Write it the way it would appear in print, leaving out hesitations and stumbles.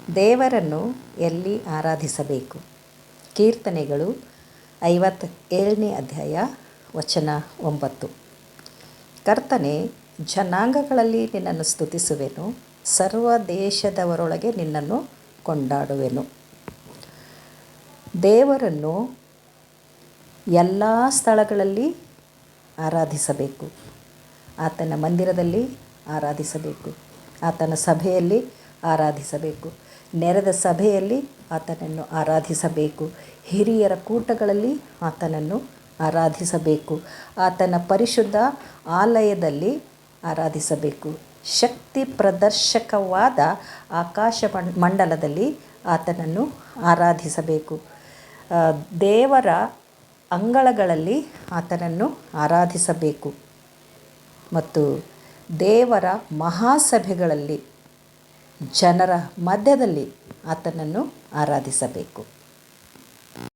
ದೇವರನ್ನು ಎಲ್ಲಿ ಆರಾಧಿಸಬೇಕು? ಕೀರ್ತನೆಗಳು 57ನೇ ಅಧ್ಯಾಯ ವಚನ 9. ಕರ್ತನೇ, ಜನಾಂಗಗಳಲ್ಲಿ ನಿನ್ನನ್ನು ಸ್ತುತಿಸುವೆನು, ಸರ್ವ ದೇಶದವರೊಳಗೆ ನಿನ್ನನ್ನು ಕೊಂಡಾಡುವೆನು. ದೇವರನ್ನು ಎಲ್ಲ ಸ್ಥಳಗಳಲ್ಲಿ ಆರಾಧಿಸಬೇಕು. ಆತನ ಮಂದಿರದಲ್ಲಿ ಆರಾಧಿಸಬೇಕು, ಆತನ ಸಭೆಯಲ್ಲಿ ಆರಾಧಿಸಬೇಕು, ನೆರೆದ ಸಭೆಯಲ್ಲಿ ಆತನನ್ನು ಆರಾಧಿಸಬೇಕು, ಹಿರಿಯರ ಕೂಟಗಳಲ್ಲಿ ಆತನನ್ನು ಆರಾಧಿಸಬೇಕು, ಆತನ ಪರಿಶುದ್ಧ ಆಲಯದಲ್ಲಿ ಆರಾಧಿಸಬೇಕು, ಶಕ್ತಿ ಪ್ರದರ್ಶಕವಾದ ಆಕಾಶ ಮಂಡಲದಲ್ಲಿ ಆತನನ್ನು ಆರಾಧಿಸಬೇಕು, ದೇವರ ಅಂಗಳಗಳಲ್ಲಿ ಆತನನ್ನು ಆರಾಧಿಸಬೇಕು ಮತ್ತು ದೇವರ ಮಹಾಸಭೆಗಳಲ್ಲಿ ಜನರ ಮಧ್ಯದಲ್ಲಿ ಆತನನ್ನು ಆರಾಧಿಸಬೇಕು.